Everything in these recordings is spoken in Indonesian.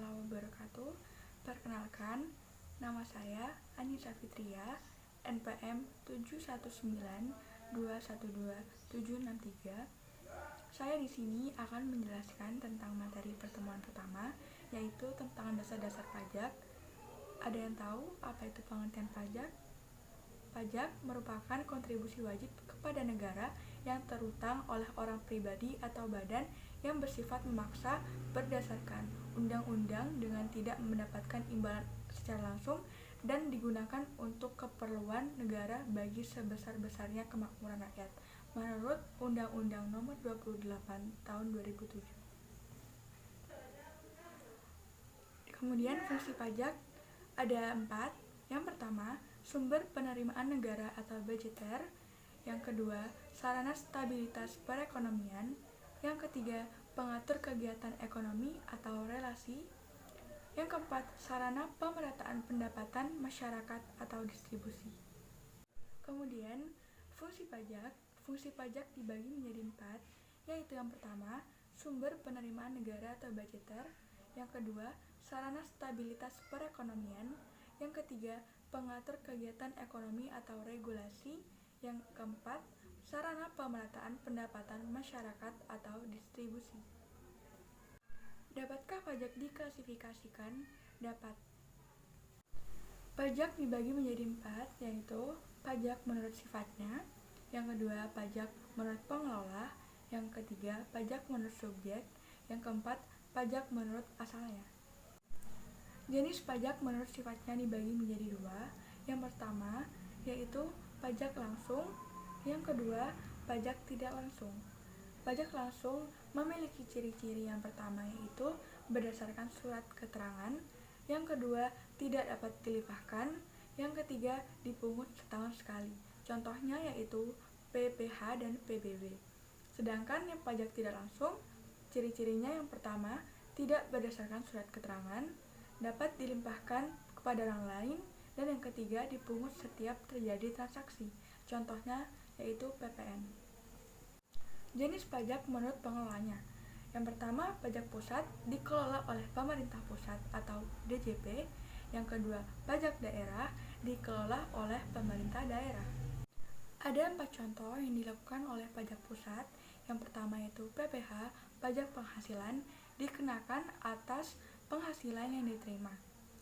warahmatullahi wabarakatuh. Perkenalkan, nama saya Anissa Fitria, NPM 719212763. Saya di sini akan menjelaskan tentang materi pertemuan pertama, yaitu tentang dasar-dasar pajak. Ada yang tahu apa itu pengertian pajak? Pajak merupakan kontribusi wajib kepada negara yang terutang oleh orang pribadi atau badan yang bersifat memaksa berdasarkan undang-undang dengan tidak mendapatkan imbalan secara langsung dan digunakan untuk keperluan negara bagi sebesar-besarnya kemakmuran rakyat menurut Undang-Undang Nomor 28 Tahun 2007. Kemudian fungsi pajak ada 4. Yang pertama, sumber penerimaan negara atau budgeter. Yang kedua, sarana stabilitas perekonomian. Yang ketiga, pengatur kegiatan ekonomi atau relasi. Yang keempat, sarana pemerataan pendapatan masyarakat atau distribusi. Kemudian, fungsi pajak dibagi menjadi 4, yaitu yang pertama, sumber penerimaan negara atau budgeter. Yang kedua, sarana stabilitas perekonomian. Yang ketiga, pengatur kegiatan ekonomi atau regulasi. Yang keempat, sarana pemerataan pendapatan masyarakat atau distribusi. Dapatkah pajak diklasifikasikan? Dapat. Pajak dibagi menjadi 4, yaitu pajak menurut sifatnya. Yang kedua, pajak menurut pengelola. Yang ketiga, pajak menurut subjek. Yang keempat, pajak menurut asalnya. Jenis pajak menurut sifatnya dibagi menjadi 2. Yang pertama, yaitu pajak langsung. Yang kedua, pajak tidak langsung. Pajak langsung memiliki ciri-ciri. Yang pertama yaitu berdasarkan surat keterangan. Yang kedua, tidak dapat dilimpahkan. Yang ketiga, dipungut setahun sekali. Contohnya yaitu PPh dan PBB. Sedangkan yang pajak tidak langsung, ciri-cirinya yang pertama, tidak berdasarkan surat keterangan, dapat dilimpahkan kepada orang lain, dan yang ketiga, dipungut setiap terjadi transaksi. Contohnya yaitu PPN. Jenis pajak menurut pengelolanya. Yang pertama, pajak pusat dikelola oleh pemerintah pusat atau DJP. Yang kedua, pajak daerah dikelola oleh pemerintah daerah. Ada 4 contoh yang dilakukan oleh pajak pusat. Yang pertama yaitu PPh, pajak penghasilan, dikenakan atas penghasilan yang diterima.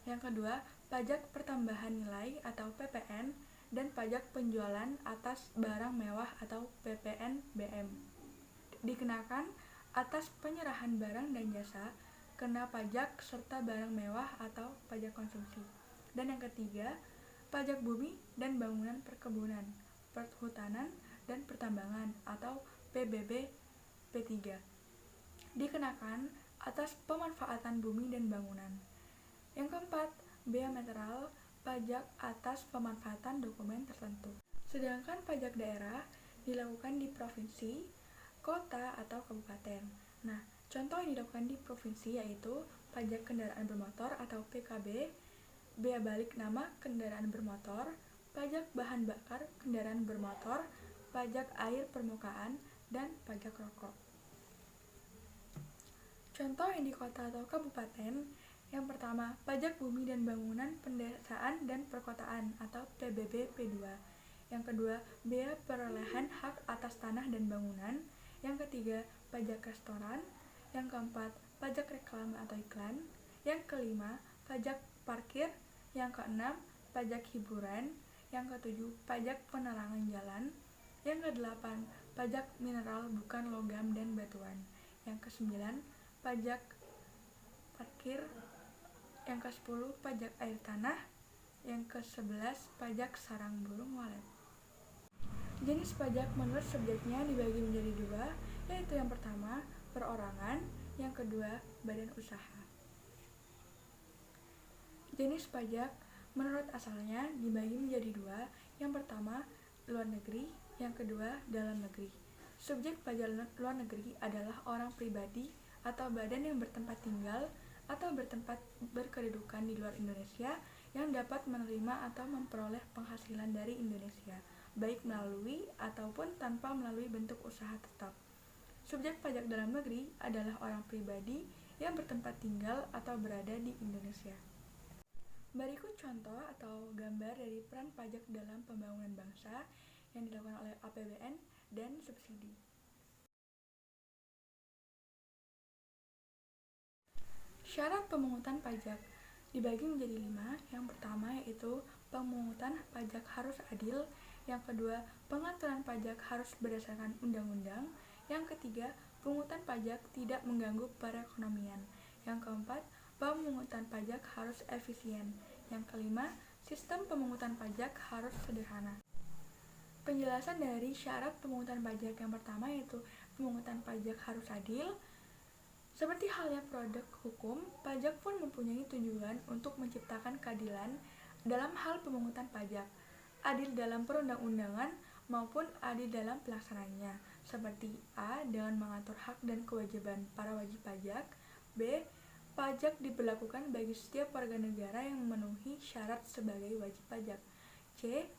Yang kedua, pajak pertambahan nilai atau PPN, dan pajak penjualan atas barang mewah atau PPNBM. Dikenakan atas penyerahan barang dan jasa, kena pajak serta barang mewah atau pajak konsumsi. Dan yang ketiga, pajak bumi dan bangunan perkebunan, perhutanan dan pertambangan atau PBB P3. Dikenakan atas pemanfaatan bumi dan bangunan. Yang keempat, bea meteral, pajak atas pemanfaatan dokumen tertentu. Sedangkan pajak daerah dilakukan di provinsi, kota, atau kabupaten. Nah, contoh yang dilakukan di provinsi yaitu pajak kendaraan bermotor atau PKB, bea balik nama kendaraan bermotor, pajak bahan bakar kendaraan bermotor, pajak air permukaan, dan pajak rokok. Contoh yang di kota atau kabupaten, yang pertama, pajak bumi dan bangunan pedesaan dan perkotaan atau PBB P2. Yang kedua, bea perolehan hak atas tanah dan bangunan. Yang ketiga, pajak restoran. Yang keempat, pajak reklame atau iklan. Yang kelima, pajak parkir. Yang keenam, pajak hiburan. Yang ketujuh, pajak penerangan jalan. Yang kedelapan, pajak mineral bukan logam dan batuan. Yang kesembilan, pajak parkir. Yang ke-10, pajak air tanah. Yang ke-11, pajak sarang burung walet. Jenis pajak menurut subjeknya dibagi menjadi 2, yaitu yang pertama, perorangan. Yang kedua, badan usaha. Jenis pajak menurut asalnya dibagi menjadi 2, yang pertama, luar negeri. Yang kedua, dalam negeri. Subjek pajak luar negeri adalah orang pribadi atau badan yang bertempat tinggal atau bertempat berkedudukan di luar Indonesia yang dapat menerima atau memperoleh penghasilan dari Indonesia, baik melalui ataupun tanpa melalui bentuk usaha tetap. Subjek pajak dalam negeri adalah orang pribadi yang bertempat tinggal atau berada di Indonesia. Berikut contoh atau gambar dari peran pajak dalam pembangunan bangsa yang dilakukan oleh APBN dan subsidi. Syarat pemungutan pajak dibagi menjadi 5. Yang pertama yaitu pemungutan pajak harus adil. Yang kedua, pengaturan pajak harus berdasarkan undang-undang. Yang ketiga, pungutan pajak tidak mengganggu perekonomian. Yang keempat, pemungutan pajak harus efisien. Yang kelima, sistem pemungutan pajak harus sederhana. Penjelasan dari syarat pemungutan pajak yang pertama yaitu pemungutan pajak harus adil. Seperti halnya produk hukum, pajak pun mempunyai tujuan untuk menciptakan keadilan dalam hal pemungutan pajak, adil dalam perundang-undangan maupun adil dalam pelaksananya, seperti A. dengan mengatur hak dan kewajiban para wajib pajak, B. pajak diberlakukan bagi setiap warga negara yang memenuhi syarat sebagai wajib pajak, C.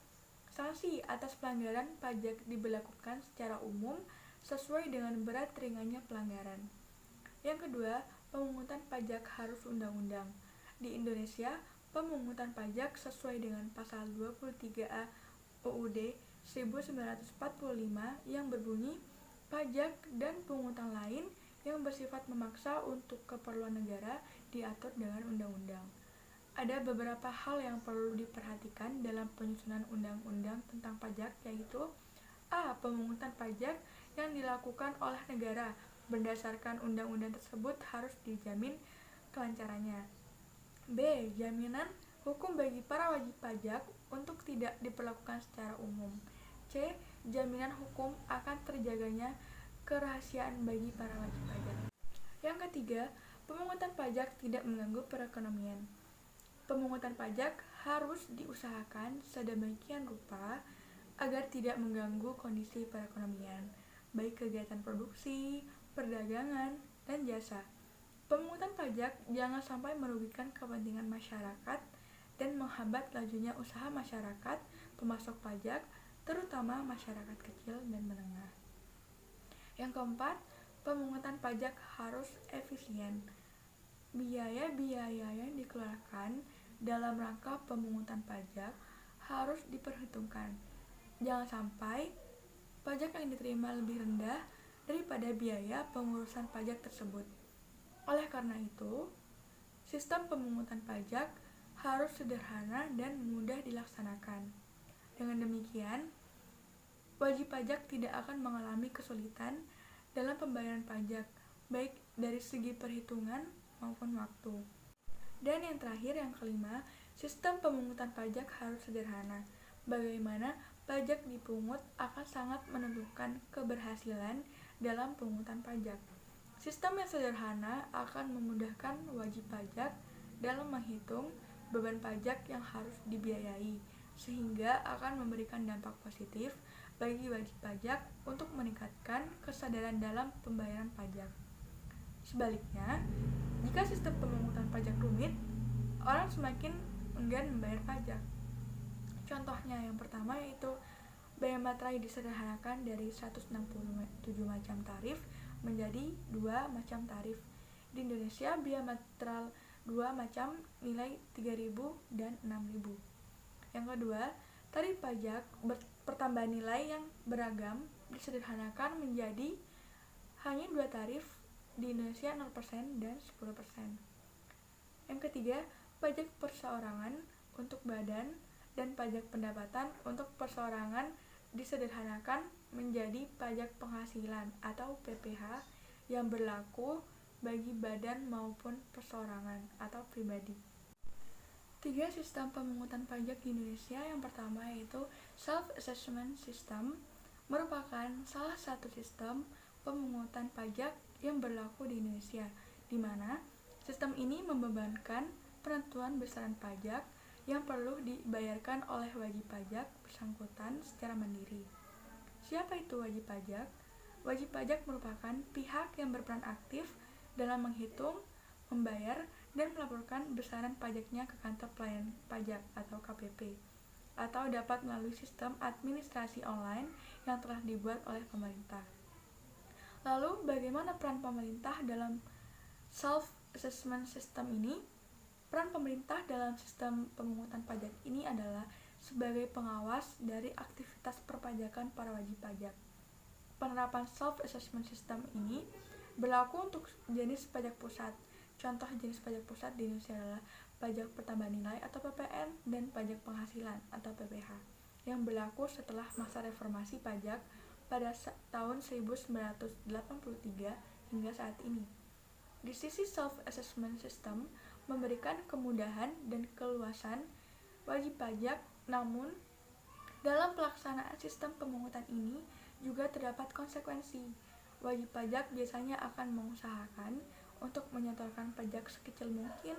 sanksi atas pelanggaran pajak diberlakukan secara umum sesuai dengan berat ringannya pelanggaran. Yang kedua, pemungutan pajak harus undang-undang. Di Indonesia, pemungutan pajak sesuai dengan pasal 23A UUD 1945 yang berbunyi, pajak dan pungutan lain yang bersifat memaksa untuk keperluan negara diatur dengan undang-undang. Ada beberapa hal yang perlu diperhatikan dalam penyusunan undang-undang tentang pajak, yaitu A. Pemungutan pajak yang dilakukan oleh negara berdasarkan undang-undang tersebut harus dijamin kelancarannya. B. Jaminan hukum bagi para wajib pajak untuk tidak diperlakukan secara umum. C. Jaminan hukum akan terjaganya kerahasiaan bagi para wajib pajak. Yang ketiga, pemungutan pajak tidak mengganggu perekonomian. Pemungutan pajak harus diusahakan sedemikian rupa agar tidak mengganggu kondisi perekonomian, baik kegiatan produksi, perdagangan, dan jasa. Pemungutan pajak jangan sampai merugikan kepentingan masyarakat dan menghambat lajunya usaha masyarakat pemasok pajak, terutama masyarakat kecil dan menengah. Yang keempat, pemungutan pajak harus efisien. Biaya-biaya yang dikeluarkan dalam rangka pemungutan pajak harus diperhitungkan. Jangan sampai pajak yang diterima lebih rendah daripada biaya pengurusan pajak tersebut. Oleh karena itu, sistem pemungutan pajak harus sederhana dan mudah dilaksanakan. Dengan demikian, wajib pajak tidak akan mengalami kesulitan dalam pembayaran pajak, baik dari segi perhitungan maupun waktu. Dan yang terakhir, yang kelima, sistem pemungutan pajak harus sederhana. Bagaimana pajak dipungut akan sangat menentukan keberhasilan dalam pemungutan pajak. Sistem yang sederhana akan memudahkan wajib pajak dalam menghitung beban pajak yang harus dibiayai, sehingga akan memberikan dampak positif bagi wajib pajak untuk meningkatkan kesadaran dalam pembayaran pajak. Sebaliknya, jika sistem pemungutan pajak rumit, orang semakin enggan membayar pajak. Contohnya yang pertama yaitu biaya materai disederhanakan dari 167 macam tarif menjadi 2 macam tarif. Di Indonesia, biaya material 2 macam nilai 3.000 dan 6.000. Yang kedua, tarif pajak pertambahan nilai yang beragam disederhanakan menjadi hanya 2 tarif di Indonesia, 0% dan 10%. Yang ketiga, pajak perseorangan untuk badan dan pajak pendapatan untuk perseorangan disederhanakan menjadi pajak penghasilan atau PPh yang berlaku bagi badan maupun perseorangan atau pribadi. 3 sistem pemungutan pajak di Indonesia. Yang pertama yaitu self-assessment system, merupakan salah satu sistem pemungutan pajak yang berlaku di Indonesia, di mana sistem ini membebankan penentuan besaran pajak yang perlu dibayarkan oleh wajib pajak bersangkutan secara mandiri. Siapa itu wajib pajak? Wajib pajak merupakan pihak yang berperan aktif dalam menghitung, membayar, dan melaporkan besaran pajaknya ke kantor pelayanan pajak atau KPP, atau dapat melalui sistem administrasi online yang telah dibuat oleh pemerintah. Lalu, bagaimana peran pemerintah dalam self-assessment system ini, peran pemerintah dalam sistem pemungutan pajak ini adalah sebagai pengawas dari aktivitas perpajakan para wajib pajak. Penerapan self-assessment system ini berlaku untuk jenis pajak pusat. Contoh jenis pajak pusat di Indonesia adalah pajak pertambahan nilai atau PPN dan pajak penghasilan atau PPH yang berlaku setelah masa reformasi pajak pada tahun 1983 hingga saat ini. Di sisi self-assessment system memberikan kemudahan dan keluasan wajib pajak, namun dalam pelaksanaan sistem pemungutan ini juga terdapat konsekuensi. Wajib pajak biasanya akan mengusahakan untuk menyetorkan pajak sekecil mungkin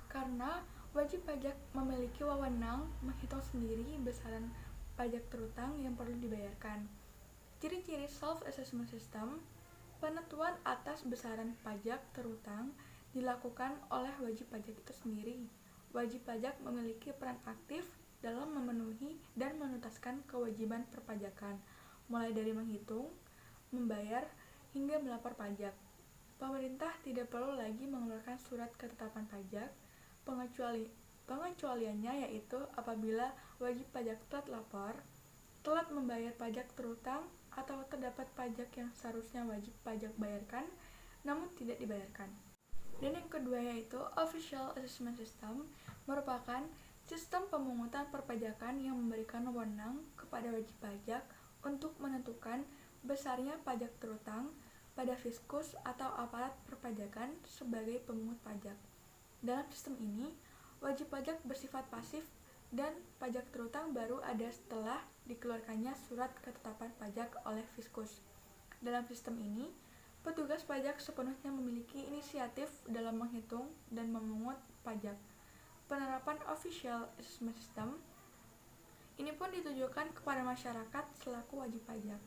karena wajib pajak memiliki wewenang menghitung sendiri besaran pajak terutang yang perlu dibayarkan. Ciri-ciri self-assessment system: penentuan atas besaran pajak terutang dilakukan oleh wajib pajak itu sendiri. Wajib pajak memiliki peran aktif dalam memenuhi dan menuntaskan kewajiban perpajakan, mulai dari menghitung, membayar, hingga melapor pajak. Pemerintah tidak perlu lagi mengeluarkan surat ketetapan pajak. Pengecualiannya yaitu apabila wajib pajak telat lapor, telat membayar pajak terutang, atau terdapat pajak yang seharusnya wajib pajak bayarkan namun tidak dibayarkan. Dan yang kedua yaitu official assessment system, merupakan sistem pemungutan perpajakan yang memberikan wewenang kepada wajib pajak untuk menentukan besarnya pajak terutang pada fiskus atau aparat perpajakan sebagai pemungut pajak. Dalam sistem ini, wajib pajak bersifat pasif dan pajak terutang baru ada setelah dikeluarkannya surat ketetapan pajak oleh fiskus. Dalam sistem ini, petugas pajak sepenuhnya memiliki inisiatif dalam menghitung dan memungut pajak. Penerapan official assessment system ini pun ditujukan kepada masyarakat selaku wajib pajak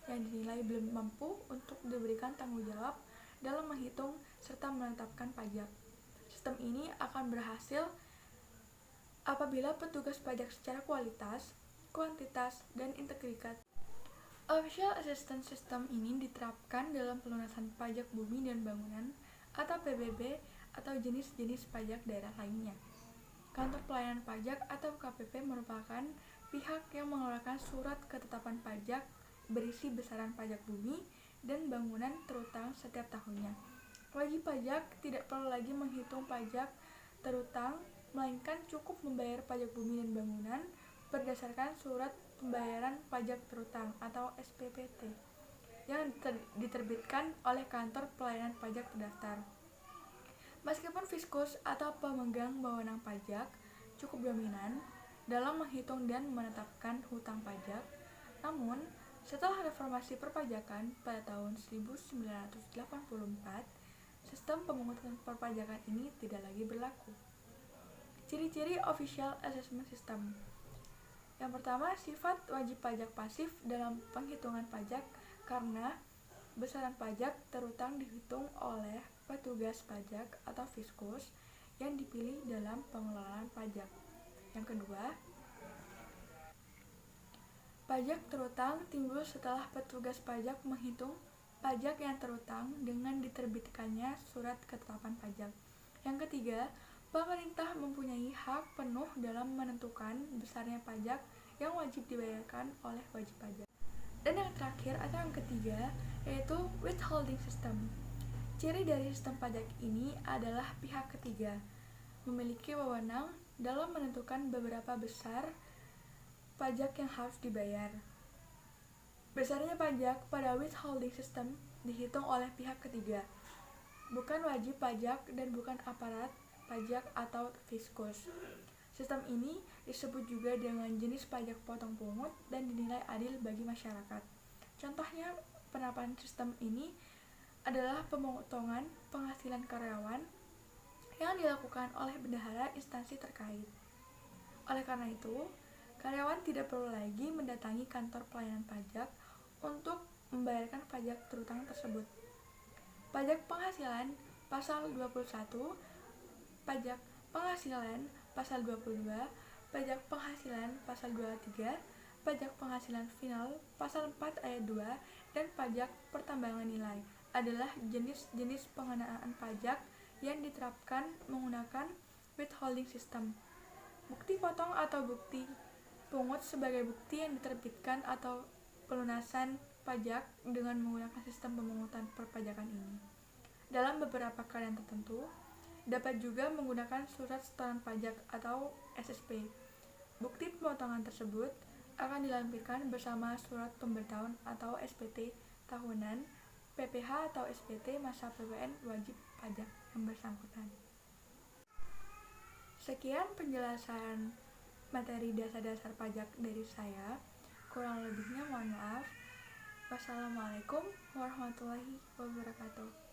yang dinilai belum mampu untuk diberikan tanggung jawab dalam menghitung serta menetapkan pajak. Sistem ini akan berhasil apabila petugas pajak secara kualitas, kuantitas, dan integritas. Official assessment system ini diterapkan dalam pelunasan pajak bumi dan bangunan atau PBB atau jenis-jenis pajak daerah lainnya. Kantor Pelayanan Pajak atau KPP merupakan pihak yang mengeluarkan surat ketetapan pajak berisi besaran pajak bumi dan bangunan terutang setiap tahunnya. Wajib pajak tidak perlu lagi menghitung pajak terutang, melainkan cukup membayar pajak bumi dan bangunan berdasarkan surat pembayaran pajak terutang atau SPPT yang diterbitkan oleh Kantor Pelayanan Pajak terdaftar. Meskipun fiskus atau pemegang wewenang pajak cukup dominan dalam menghitung dan menetapkan hutang pajak, namun setelah reformasi perpajakan pada tahun 1984, sistem pemungutan perpajakan ini tidak lagi berlaku. Ciri-ciri official assessment system: yang pertama, sifat wajib pajak pasif dalam penghitungan pajak karena besaran pajak terutang dihitung oleh petugas pajak atau fiskus yang dipilih dalam pengelolaan pajak. Yang kedua, pajak terutang timbul setelah petugas pajak menghitung pajak yang terutang dengan diterbitkannya surat ketetapan pajak. Yang ketiga, pemerintah mempunyai hak penuh dalam menentukan besarnya pajak yang wajib dibayarkan oleh wajib pajak. Dan yang terakhir atau yang ketiga yaitu withholding system. Ciri dari sistem pajak ini adalah pihak ketiga memiliki wewenang dalam menentukan beberapa besar pajak yang harus dibayar. Besarnya pajak pada withholding system dihitung oleh pihak ketiga, bukan wajib pajak dan bukan aparat pajak atau fiskus. Sistem ini disebut juga dengan jenis pajak potong pungut dan dinilai adil bagi masyarakat. Contohnya penerapan sistem ini adalah pemotongan penghasilan karyawan yang dilakukan oleh bendahara instansi terkait. Oleh karena itu, karyawan tidak perlu lagi mendatangi kantor pelayanan pajak untuk membayarkan pajak terutang tersebut. Pajak penghasilan pasal 21, pajak penghasilan pasal 22, pajak penghasilan pasal 23, pajak penghasilan final pasal 4 ayat 2, dan pajak pertambangan nilai adalah jenis-jenis pengenaan pajak yang diterapkan menggunakan withholding system. Bukti potong atau bukti pungut sebagai bukti yang diterbitkan atau pelunasan pajak dengan menggunakan sistem pemungutan perpajakan ini. Dalam beberapa keadaan tertentu, dapat juga menggunakan surat setoran pajak atau SSP. Bukti pemotongan tersebut akan dilampirkan bersama surat pemberitahuan atau SPT tahunan, PPh atau SPT masa PPN wajib pajak yang bersangkutan. Sekian penjelasan materi dasar-dasar pajak dari saya. Kurang lebihnya mohon maaf. Wassalamualaikum warahmatullahi wabarakatuh.